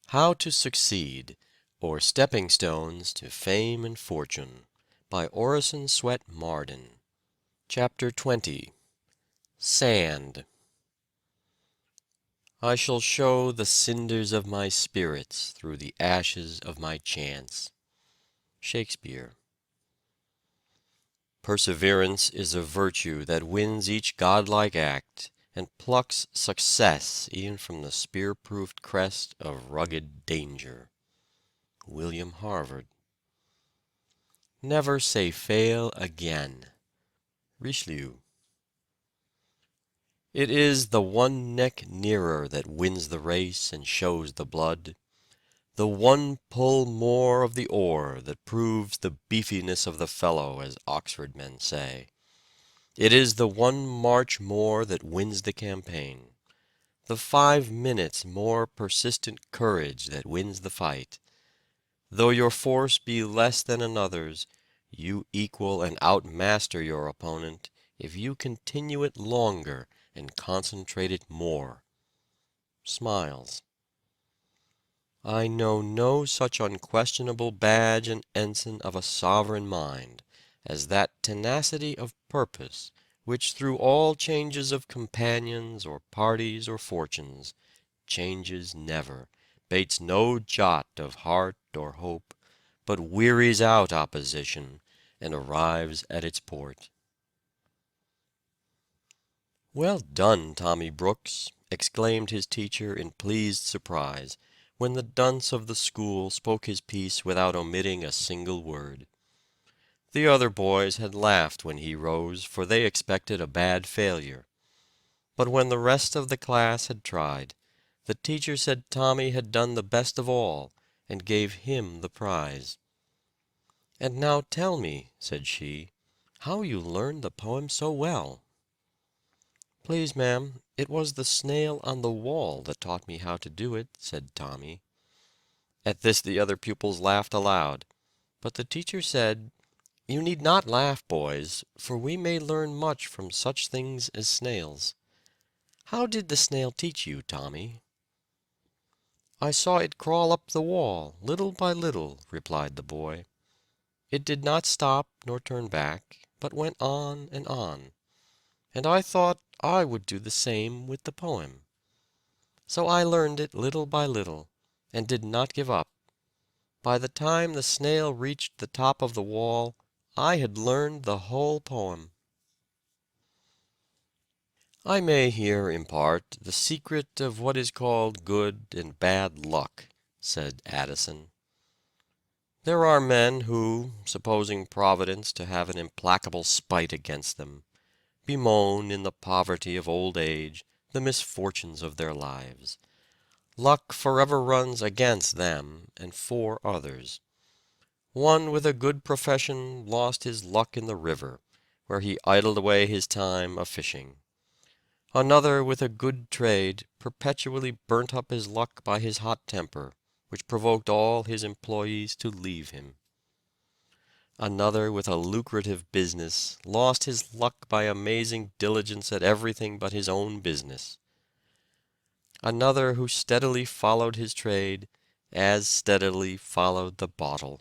How to Succeed, or Stepping Stones to Fame and Fortune, by Orison Swett Marden. Chapter 20. Sand. I shall show the cinders of my spirits through the ashes of my chance. Shakespeare. Perseverance is a virtue that wins each godlike act, and plucks success even from the spear-proofed crest of rugged danger. William Harvard. Never say fail again. Richelieu. It is the one neck nearer that wins the race and shows the blood, the one pull more of the oar that proves the beefiness of the fellow, as Oxford men say. It is the one march more that wins the campaign, the 5 minutes more persistent courage that wins the fight. Though your force be less than another's, you equal and outmaster your opponent if you continue it longer and concentrate it more. Smiles. I know no such unquestionable badge and ensign of a sovereign mind as that tenacity of purpose which through all changes of companions or parties or fortunes changes never, bates no jot of heart or hope, but wearies out opposition and arrives at its port. "Well done, Tommy Brooks!" exclaimed his teacher in pleased surprise, when the dunce of the school spoke his piece without omitting a single word. The other boys had laughed when he rose, for they expected a bad failure. But when the rest of the class had tried, the teacher said Tommy had done the best of all, and gave him the prize. "And now tell me," said she, "how you learned the poem so well." "Please, ma'am, it was the snail on the wall that taught me how to do it," said Tommy. At this the other pupils laughed aloud, but the teacher said, "You need not laugh, boys, for we may learn much from such things as snails. How did the snail teach you, Tommy?" "I saw it crawl up the wall, little by little," replied the boy. "It did not stop nor turn back, but went on and on. And I thought I would do the same with the poem. So I learned it little by little, and did not give up. By the time the snail reached the top of the wall, I had learned the whole poem." I may here impart the secret of what is called good and bad luck, said Addison. There are men who, supposing Providence to have an implacable spite against them, bemoan in the poverty of old age the misfortunes of their lives. Luck forever runs against them and for others. One with a good profession lost his luck in the river, where he idled away his time a-fishing. Another with a good trade perpetually burnt up his luck by his hot temper, which provoked all his employees to leave him. Another with a lucrative business lost his luck by amazing diligence at everything but his own business. Another who steadily followed his trade, as steadily followed the bottle.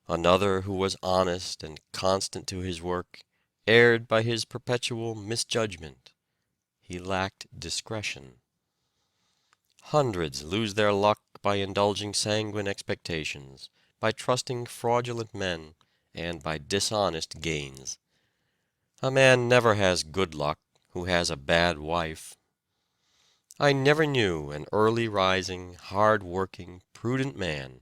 Another who was honest and constant to his work, erred by his perpetual misjudgment. He lacked discretion. Hundreds lose their luck by indulging sanguine expectations, by trusting fraudulent men, and by dishonest gains. A man never has good luck who has a bad wife. I never knew an early rising, hard working, prudent man,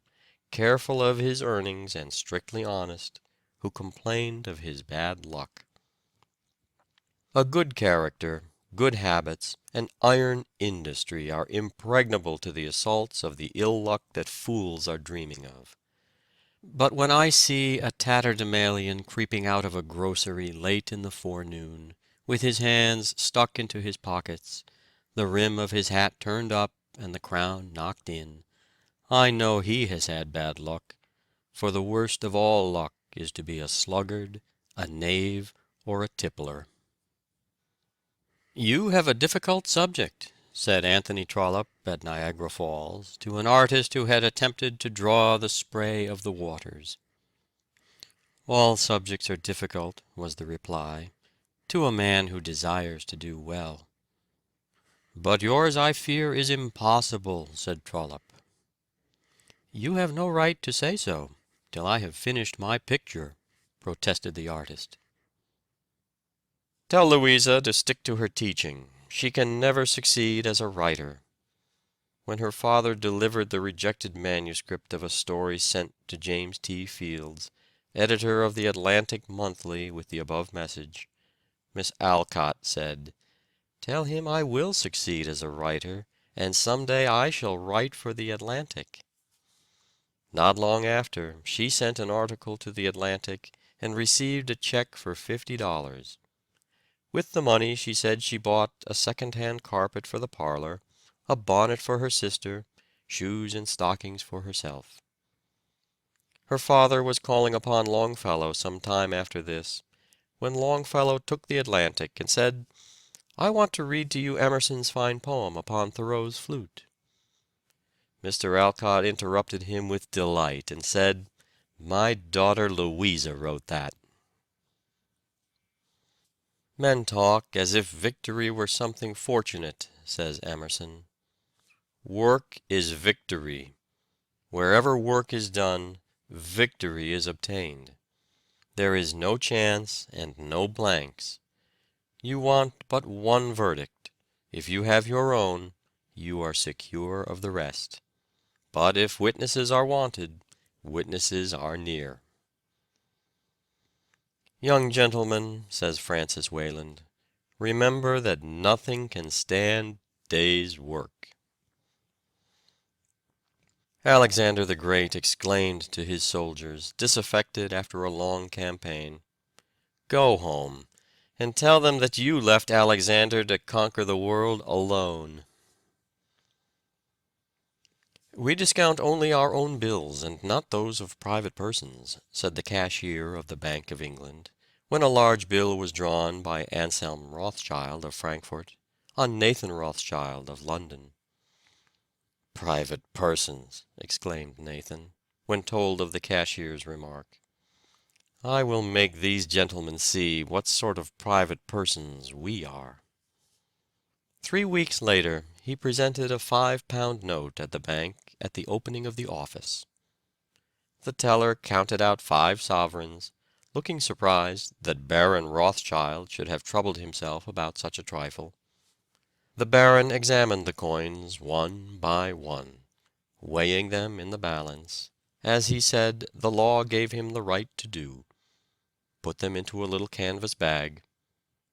careful of his earnings and strictly honest, who complained of his bad luck. A good character, good habits, and iron industry are impregnable to the assaults of the ill luck that fools are dreaming of. But when I see a tatterdemalion creeping out of a grocery late in the forenoon, with his hands stuck into his pockets, the rim of his hat turned up and the crown knocked in, I know he has had bad luck, for the worst of all luck is to be a sluggard, a knave, or a tippler. "You have a difficult subject," said Anthony Trollope at Niagara Falls to an artist who had attempted to draw the spray of the waters. "All subjects are difficult," was the reply, "to a man who desires to do well." "But yours, I fear, is impossible," said Trollope. "You have no right to say so, till I have finished my picture," protested the artist. "Tell Louisa to stick to her teaching. She can never succeed as a writer." When her father delivered the rejected manuscript of a story sent to James T. Fields, editor of the Atlantic Monthly, with the above message, Miss Alcott said, "Tell him I will succeed as a writer, and some day I shall write for the Atlantic." Not long after, she sent an article to the Atlantic and received a check for $50. With the money, she said, she bought a second-hand carpet for the parlor, a bonnet for her sister, shoes and stockings for herself. Her father was calling upon Longfellow some time after this, when Longfellow took the Atlantic and said, "I want to read to you Emerson's fine poem upon Thoreau's flute." Mr. Alcott interrupted him with delight and said, "My daughter Louisa wrote that." "Men talk as if victory were something fortunate," says Emerson. "Work is victory. Wherever work is done, victory is obtained. There is no chance and no blanks. You want but one verdict. If you have your own, you are secure of the rest. But if witnesses are wanted, witnesses are near." "Young gentlemen," says Francis Wayland, "remember that nothing can stand day's work." Alexander the Great exclaimed to his soldiers, disaffected after a long campaign, "Go home, and tell them that you left Alexander to conquer the world alone." "We discount only our own bills, and not those of private persons," said the cashier of the Bank of England, when a large bill was drawn by Anselm Rothschild of Frankfort on Nathan Rothschild of London. "Private persons!" exclaimed Nathan, when told of the cashier's remark. "I will make these gentlemen see what sort of private persons we are." 3 weeks later he presented a £5 note at the bank at the opening of the office. The teller counted out 5 sovereigns, looking surprised that Baron Rothschild should have troubled himself about such a trifle. The Baron examined the coins one by one, weighing them in the balance, as he said the law gave him the right to do, put them into a little canvas bag,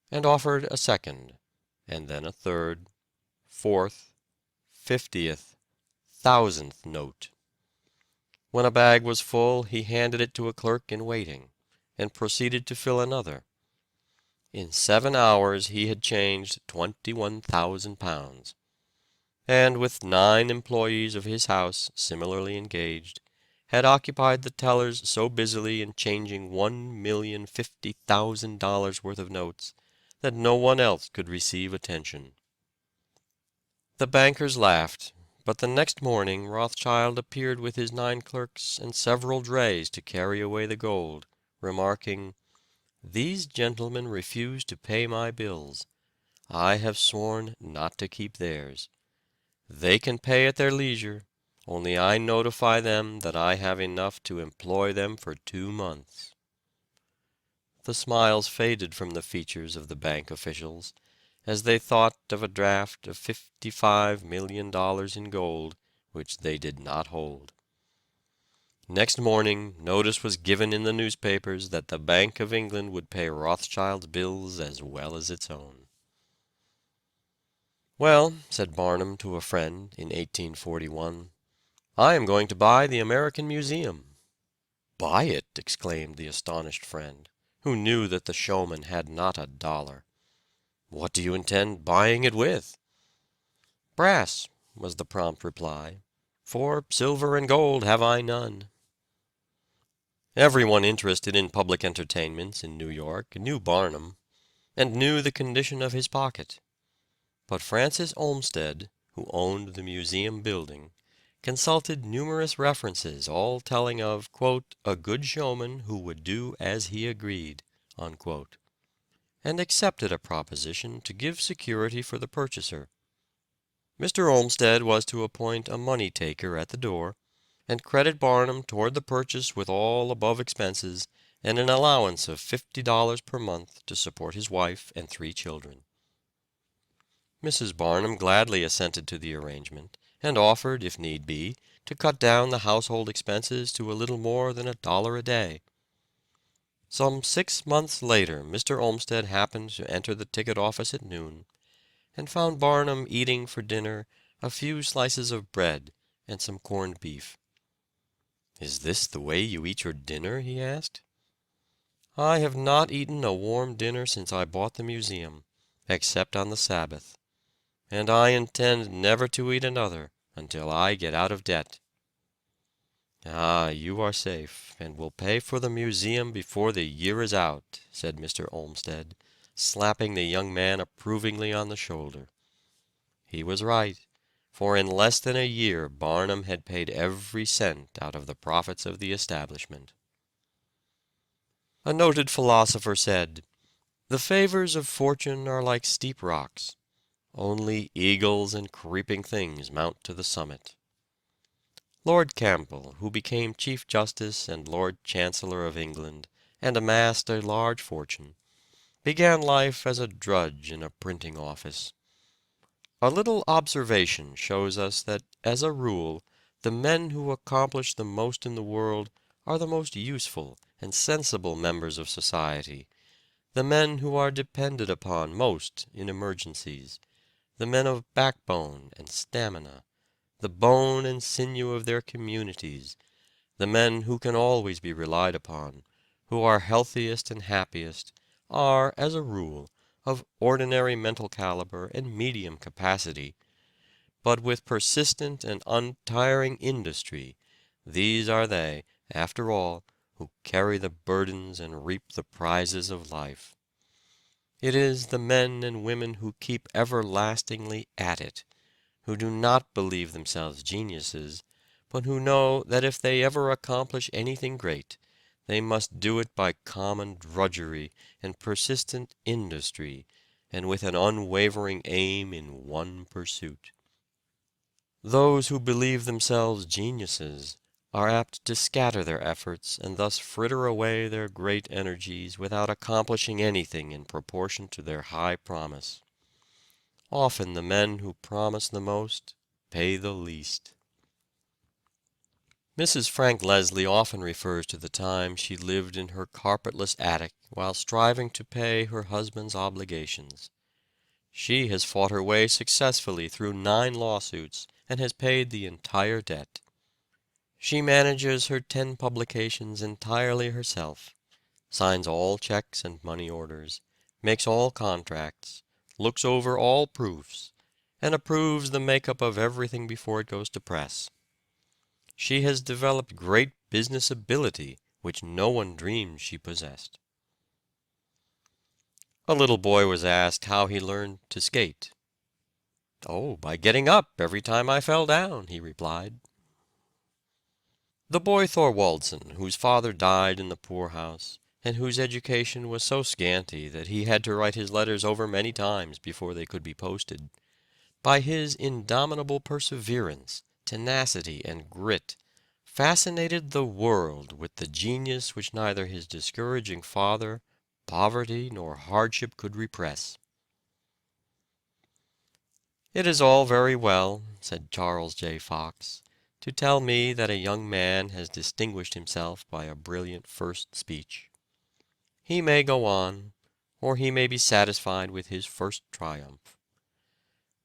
and offered a second, and then a third, fourth, 50th, 1000th note. When a bag was full, he handed it to a clerk in waiting, and proceeded to fill another. In 7 hours he had changed £21,000, and with 9 employees of his house similarly engaged, had occupied the tellers so busily in changing $1,050,000 worth of notes that no one else could receive attention. The bankers laughed, but the next morning Rothschild appeared with his 9 clerks and several drays to carry away the gold, remarking, "These gentlemen refuse to pay my bills. I have sworn not to keep theirs. They can pay at their leisure, only I notify them that I have enough to employ them for 2 months." The smiles faded from the features of the bank officials as they thought of a draft of $55,000,000 in gold which they did not hold. Next morning notice was given in the newspapers that the Bank of England would pay Rothschild's bills as well as its own. "Well," said Barnum to a friend in 1841, "I am going to buy the American Museum." "Buy it!" exclaimed the astonished friend, who knew that the showman had not a dollar. "What do you intend buying it with?" "Brass," was the prompt reply, "for silver and gold have I none." Everyone interested in public entertainments in New York knew Barnum, and knew the condition of his pocket. But Francis Olmsted, who owned the museum building, consulted numerous references, all telling of, quote, "a good showman who would do as he agreed," unquote, and accepted a proposition to give security for the purchaser. Mr. Olmsted was to appoint a money taker at the door, and credit Barnum toward the purchase with all above expenses, and an allowance of $50 per month to support his wife and 3 children. Mrs. Barnum gladly assented to the arrangement, and offered, if need be, to cut down the household expenses to a little more than $1 a day. Some 6 months later Mr. Olmsted happened to enter the ticket office at noon, and found Barnum eating for dinner a few slices of bread and some corned beef. "Is this the way you eat your dinner?" he asked. "I have not eaten a warm dinner since I bought the museum, except on the Sabbath. And I intend never to eat another until I get out of debt." "Ah, you are safe, and will pay for the museum before the year is out," said Mr. Olmsted, slapping the young man approvingly on the shoulder. He was right, for in less than a year Barnum had paid every cent out of the profits of the establishment. A noted philosopher said, "The favors of fortune are like steep rocks. Only eagles and creeping things mount to the summit." Lord Campbell, who became Chief Justice and Lord Chancellor of England, and amassed a large fortune, began life as a drudge in a printing office. A little observation shows us that, as a rule, the men who accomplish the most in the world are the most useful and sensible members of society, the men who are depended upon most in emergencies, the men of backbone and stamina, the bone and sinew of their communities, the men who can always be relied upon, who are healthiest and happiest, are, as a rule, of ordinary mental caliber and medium capacity, but with persistent and untiring industry, these are they, after all, who carry the burdens and reap the prizes of life. It is the men and women who keep everlastingly at it, who do not believe themselves geniuses, but who know that if they ever accomplish anything great, they must do it by common drudgery and persistent industry, and with an unwavering aim in one pursuit. Those who believe themselves geniuses are apt to scatter their efforts and thus fritter away their great energies without accomplishing anything in proportion to their high promise. Often the men who promise the most pay the least. Mrs. Frank Leslie often refers to the time she lived in her carpetless attic while striving to pay her husband's obligations. She has fought her way successfully through 9 lawsuits and has paid the entire debt. She manages her 10 publications entirely herself, signs all checks and money orders, makes all contracts, looks over all proofs, and approves the makeup of everything before it goes to press. She has developed great business ability which no one dreamed she possessed. A little boy was asked how he learned to skate. "Oh, by getting up every time I fell down," he replied. The boy Thorwaldsen, whose father died in the poorhouse, and whose education was so scanty that he had to write his letters over many times before they could be posted, by his indomitable perseverance, tenacity, and grit, fascinated the world with the genius which neither his discouraging father, poverty, nor hardship could repress. "It is all very well," said Charles J. Fox, "to tell me that a young man has distinguished himself by a brilliant first speech. He may go on, or he may be satisfied with his first triumph.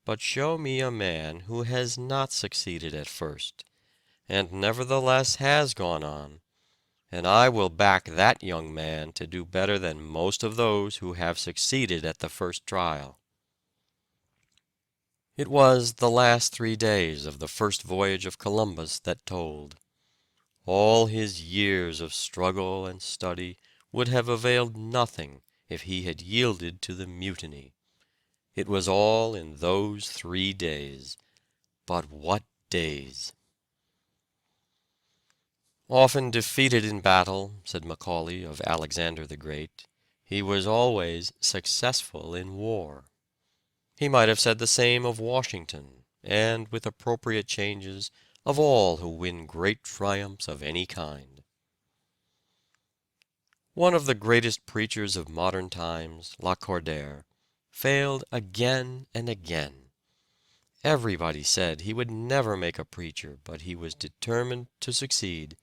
But show me a man who has not succeeded at first, and nevertheless has gone on, and I will back that young man to do better than most of those who have succeeded at the first trial." It was the last 3 days of the first voyage of Columbus that told. All his years of struggle and study would have availed nothing if he had yielded to the mutiny. It was all in those 3 days. But what days! Often defeated in battle, said Macaulay of Alexander the Great, he was always successful in war. He might have said the same of Washington, and, with appropriate changes, of all who win great triumphs of any kind. One of the greatest preachers of modern times, Lacordaire, failed again and again. Everybody said he would never make a preacher, but he was determined to succeed,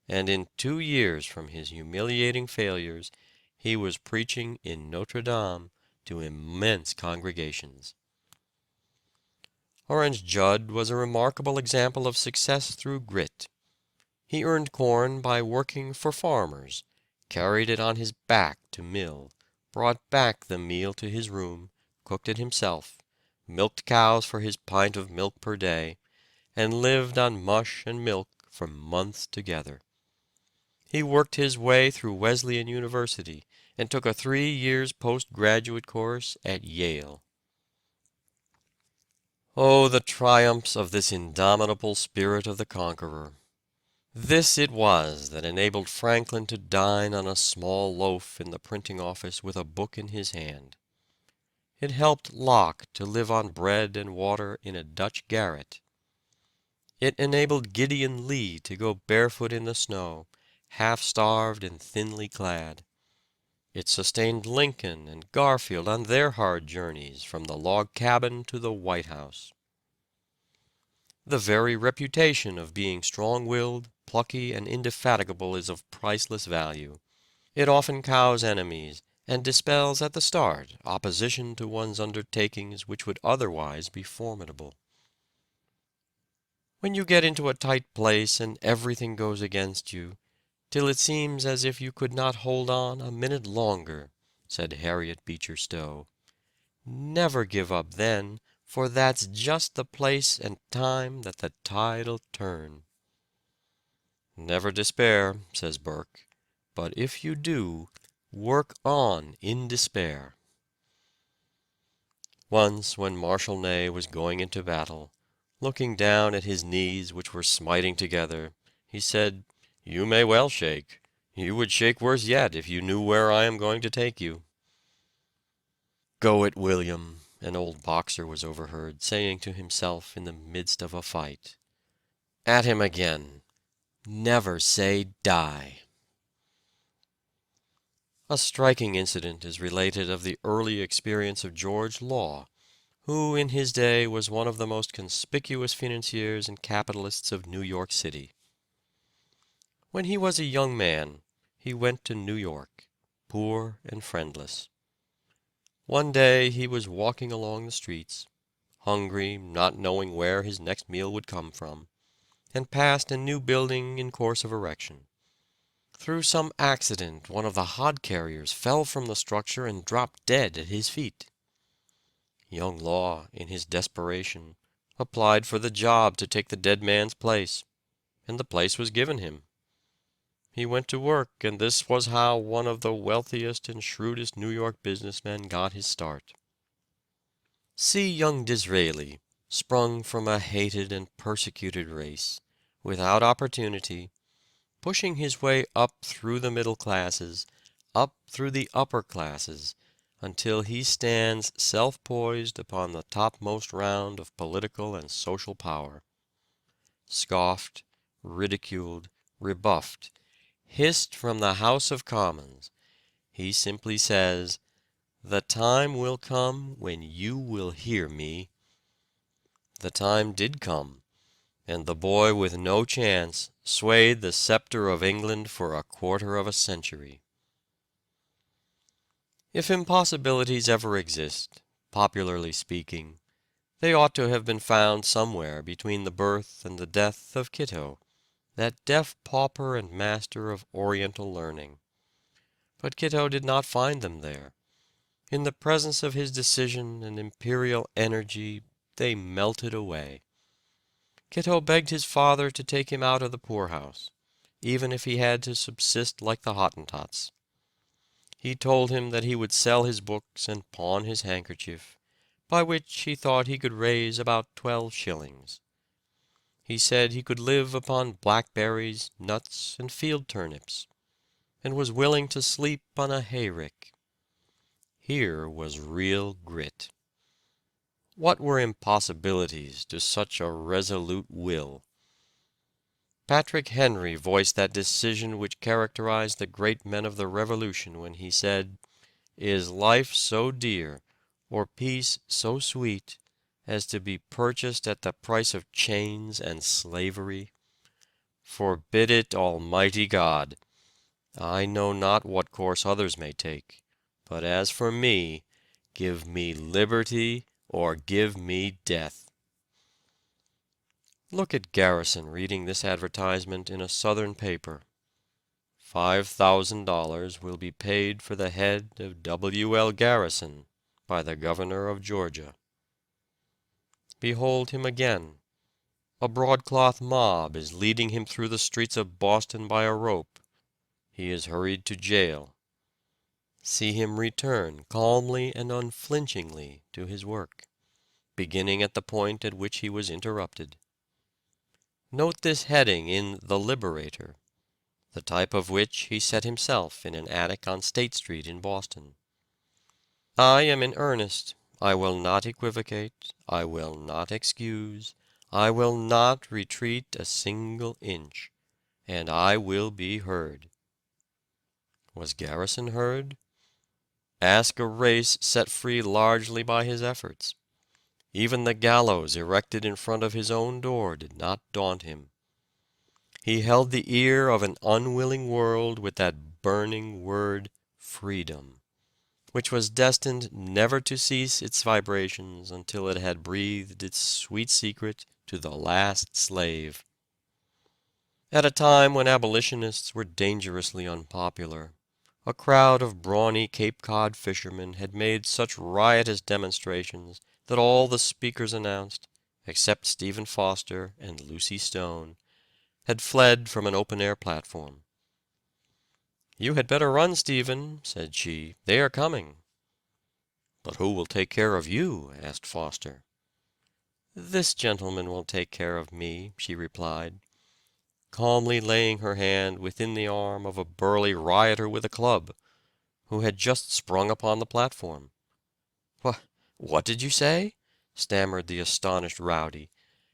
and in 2 years from his humiliating failures he was preaching in Notre Dame to immense congregations. Orange Judd was a remarkable example of success through grit. He earned corn by working for farmers, carried it on his back to mill, brought back the meal to his room, cooked it himself, milked cows for his pint of milk per day, and lived on mush and milk for months together. He worked his way through Wesleyan University and took a 3 years postgraduate course at Yale. Oh, the triumphs of this indomitable spirit of the conqueror! This it was that enabled Franklin to dine on a small loaf in the printing office with a book in his hand. It helped Locke to live on bread and water in a Dutch garret. It enabled Gideon Lee to go barefoot in the snow, half-starved and thinly clad. It sustained Lincoln and Garfield on their hard journeys from the log cabin to the White House. The very reputation of being strong-willed, plucky, and indefatigable is of priceless value. It often cows enemies, and dispels at the start opposition to one's undertakings which would otherwise be formidable. When you get into a tight place and everything goes against you, till it seems as if you could not hold on a minute longer, said Harriet Beecher Stowe, never give up then, for that's just the place and time that the tide'll turn. Never despair, says Burke, but if you do, work on in despair. Once, when Marshal Ney was going into battle, looking down at his knees which were smiting together, he said, "You may well shake. You would shake worse yet if you knew where I am going to take you." "Go it, William," an old boxer was overheard saying to himself in the midst of a fight. At him again. Never say die. A striking incident is related of the early experience of George Law, who in his day was one of the most conspicuous financiers and capitalists of New York City. When he was a young man, he went to New York, poor and friendless. One day he was walking along the streets, hungry, not knowing where his next meal would come from, and passed a new building in course of erection. Through some accident one of the hod carriers fell from the structure and dropped dead at his feet. Young Law, in his desperation, applied for the job to take the dead man's place, and the place was given him. He went to work, and this was how one of the wealthiest and shrewdest New York businessmen got his start. See young Disraeli, sprung from a hated and persecuted race, without opportunity, pushing his way up through the middle classes, up through the upper classes, until he stands self-poised upon the topmost round of political and social power. Scoffed, ridiculed, rebuffed, hissed from the House of Commons, he simply says, "The time will come when you will hear me." The time did come, and the boy with no chance swayed the scepter of England for a quarter of a century. If impossibilities ever exist, popularly speaking, they ought to have been found somewhere between the birth and the death of Kitto, that deaf pauper and master of Oriental learning. But Kitto did not find them there. In the presence of his decision and imperial energy, they melted away. Kitto begged his father to take him out of the poorhouse, even if he had to subsist like the Hottentots. He told him that he would sell his books and pawn his handkerchief, by which he thought he could raise about 12 shillings. He said he could live upon blackberries, nuts, and field turnips, and was willing to sleep on a hayrick. Here was real grit. What were impossibilities to such a resolute will? Patrick Henry voiced that decision which characterized the great men of the Revolution when he said, "Is life so dear, or peace so sweet, as to be purchased at the price of chains and slavery? Forbid it, Almighty God! I know not what course others may take, but as for me, give me liberty or give me death." Look at Garrison reading this advertisement in a Southern paper. $5,000 will be paid for the head of W.L. Garrison by the governor of Georgia. Behold him again. A broadcloth mob is leading him through the streets of Boston by a rope. He is hurried to jail. See him return calmly and unflinchingly to his work, beginning at the point at which he was interrupted. Note this heading in The Liberator, the type of which he set himself in an attic on State Street in Boston. "I am in earnest. I will not equivocate. I will not excuse. I will not retreat a single inch. And I will be heard." Was Garrison heard? Ask a race set free largely by his efforts. Even the gallows erected in front of his own door did not daunt him. He held the ear of an unwilling world with that burning word, freedom, which was destined never to cease its vibrations until it had breathed its sweet secret to the last slave. At a time when abolitionists were dangerously unpopular, a crowd of brawny Cape Cod fishermen had made such riotous demonstrations that all the speakers announced, except Stephen Foster and Lucy Stone, had fled from an open-air platform. "You had better run, Stephen," said she. "They are coming." "But who will take care of you?" asked Foster. "This gentleman will take care of me," she replied, calmly laying her hand within the arm of a burly rioter with a club, who had just sprung upon the platform. "What did you say?" stammered the astonished rowdy,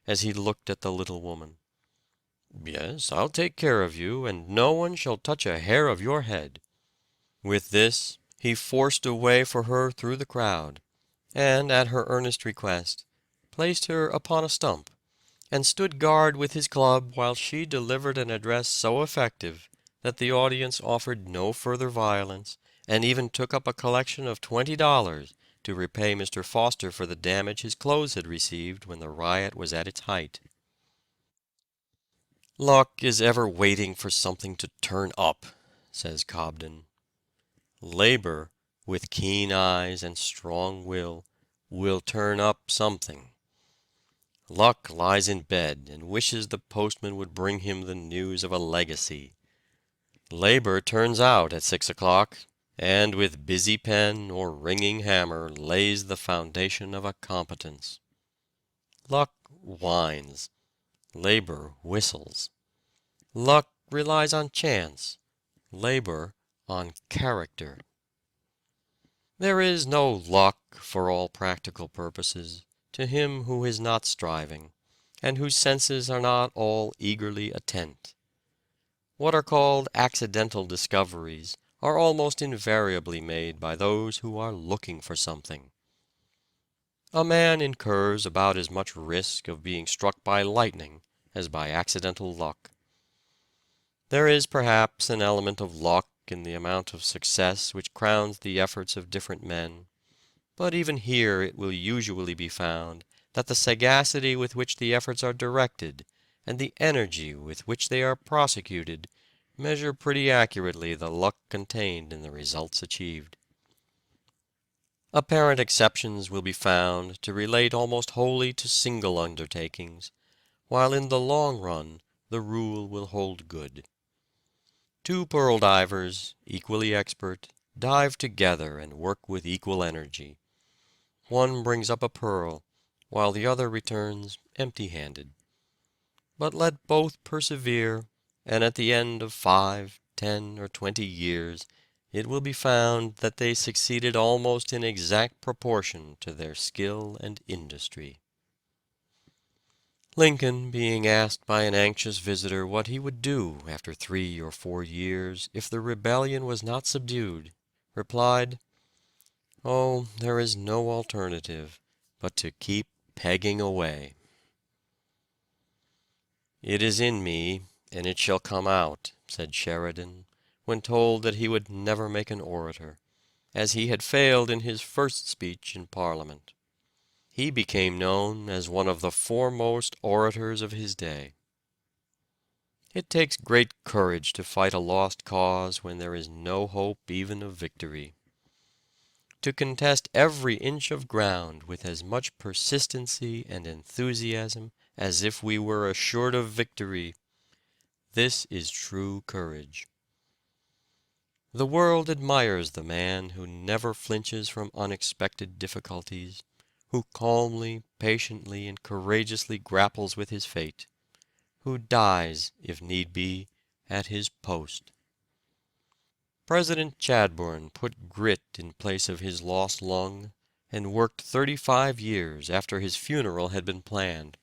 as he looked at the little woman. "Yes, I'll take care of you, and no one shall touch a hair of your head." With this, he forced a way for her through the crowd, and at her earnest request, placed her upon a stump, and stood guard with his club while she delivered an address so effective that the audience offered no further violence, and even took up a collection of $20 to repay Mr. Foster for the damage his clothes had received when the riot was at its height. "Luck is ever waiting for something to turn up," says Cobden. "Labor, with keen eyes and strong will turn up something. Luck lies in bed and wishes the postman would bring him the news of a legacy. Labor turns out at 6 o'clock, and with busy pen or ringing hammer lays the foundation of a competence. Luck whines. Labor whistles. Luck relies on chance. Labor on character. There is no luck, for all practical purposes, to him who is not striving, and whose senses are not all eagerly attent. What are called accidental discoveries are almost invariably made by those who are looking for something. A man incurs about as much risk of being struck by lightning as by accidental luck. There is perhaps an element of luck in the amount of success which crowns the efforts of different men, but even here it will usually be found that the sagacity with which the efforts are directed and the energy with which they are prosecuted measure pretty accurately the luck contained in the results achieved. Apparent exceptions will be found to relate almost wholly to single undertakings, while in the long run the rule will hold good. Two pearl divers, equally expert, dive together and work with equal energy. one brings up a pearl, while the other returns empty-handed. But let both persevere, and at the end of 5, 10, or 20 years, it will be found that they succeeded almost in exact proportion to their skill and industry. Lincoln, being asked by an anxious visitor what he would do after 3 or 4 years if the rebellion was not subdued, replied, "Oh, there is no alternative but to keep pegging away." "It is in me, and it shall come out," said Sheridan, when told that he would never make an orator, as he had failed in his first speech in Parliament. He became known as one of the foremost orators of his day. It takes great courage to fight a lost cause when there is no hope even of victory. To contest every inch of ground with as much persistency and enthusiasm as if we were assured of victory, this is true courage. The world admires the man who never flinches from unexpected difficulties, who calmly, patiently, and courageously grapples with his fate, who dies, if need be, at his post. President Chadbourne put grit in place of his lost lung, and worked 35 years after his funeral had been planned.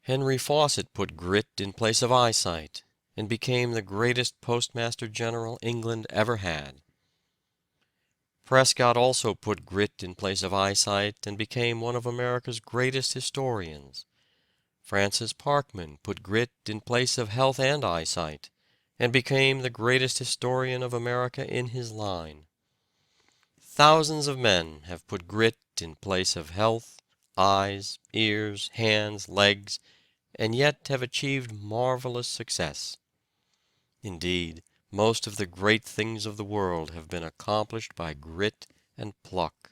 Henry Fawcett put grit in place of eyesight, and became the greatest Postmaster General England ever had. Prescott also put grit in place of eyesight, and became one of America's greatest historians. Francis Parkman put grit in place of health and eyesight, and became the greatest historian of America in his line. Thousands of men have put grit in place of health, eyes, ears, hands, legs, and yet have achieved marvelous success. Indeed, most of the great things of the world have been accomplished by grit and pluck.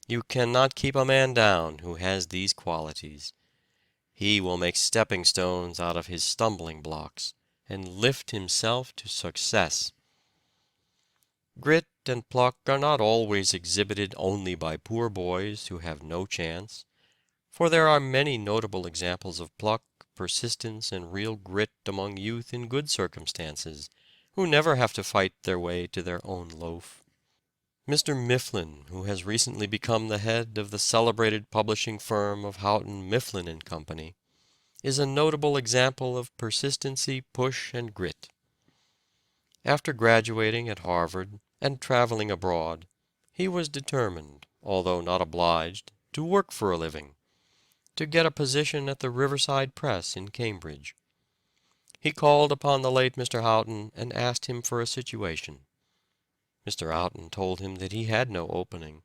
You cannot keep a man down who has these qualities. He will make stepping stones out of his stumbling blocks, and lift himself to success. Grit and pluck are not always exhibited only by poor boys who have no chance, for there are many notable examples of pluck, persistence, and real grit among youth in good circumstances, who never have to fight their way to their own loaf. Mr. Mifflin, who has recently become the head of the celebrated publishing firm of Houghton, Mifflin and Company, is a notable example of persistency, push, and grit. After graduating at Harvard and traveling abroad, he was determined, although not obliged, to work for a living, to get a position at the Riverside Press in Cambridge. He called upon the late Mr. Houghton and asked him for a situation. Mr. Houghton told him that he had no opening,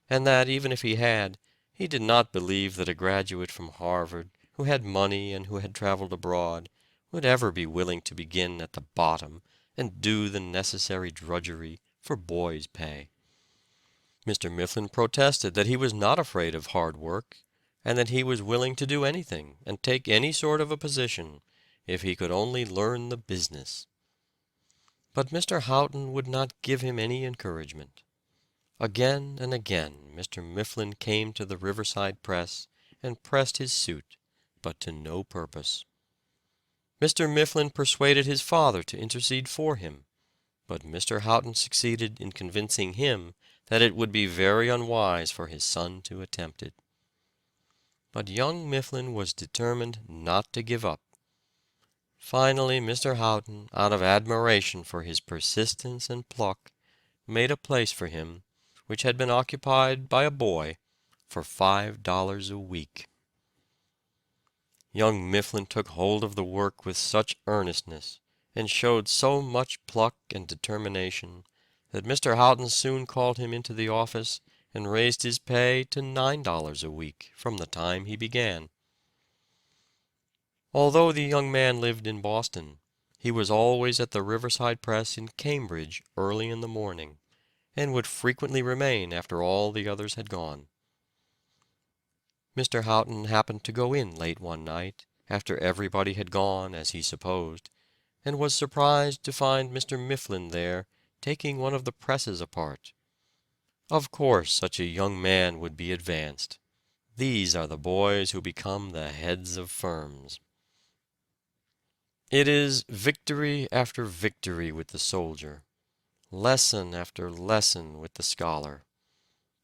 and that even if he had, he did not believe that a graduate from Harvard, who had money and who had traveled abroad, would ever be willing to begin at the bottom and do the necessary drudgery for boy's pay. Mr. Mifflin protested that he was not afraid of hard work, and that he was willing to do anything and take any sort of a position if he could only learn the business. But Mr. Houghton would not give him any encouragement. Again and again Mr. Mifflin came to the Riverside Press and pressed his suit, but to no purpose. Mr. Mifflin persuaded his father to intercede for him, but Mr. Houghton succeeded in convincing him that it would be very unwise for his son to attempt it. But young Mifflin was determined not to give up. Finally, Mr. Houghton, out of admiration for his persistence and pluck, made a place for him, which had been occupied by a boy, for $5 a week. Young Mifflin took hold of the work with such earnestness, and showed so much pluck and determination, that Mr. Houghton soon called him into the office and raised his pay to $9 a week from the time he began. Although the young man lived in Boston, he was always at the Riverside Press in Cambridge early in the morning, and would frequently remain after all the others had gone. Mr. Houghton happened to go in late one night, after everybody had gone as he supposed, and was surprised to find Mr. Mifflin there taking one of the presses apart. Of course such a young man would be advanced. These are the boys who become the heads of firms. It is victory after victory with the soldier, lesson after lesson with the scholar,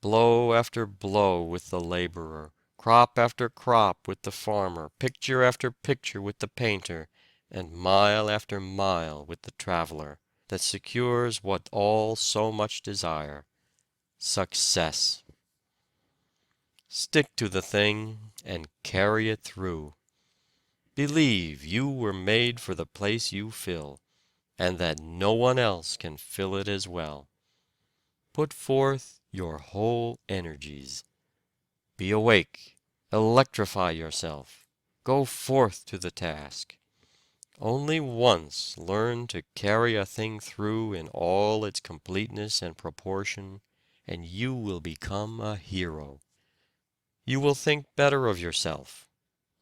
blow after blow with the laborer, crop after crop with the farmer, picture after picture with the painter, and mile after mile with the traveler, that secures what all so much desire: success. Stick to the thing and carry it through. Believe you were made for the place you fill, and that no one else can fill it as well. Put forth your whole energies. Be awake, electrify yourself, go forth to the task. Only once learn to carry a thing through in all its completeness and proportion, and you will become a hero. You will think better of yourself.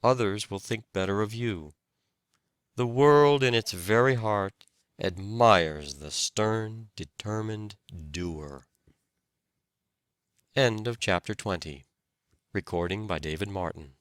Others will think better of you. The world in its very heart admires the stern, determined doer. End of chapter 20. Recording by David Martin.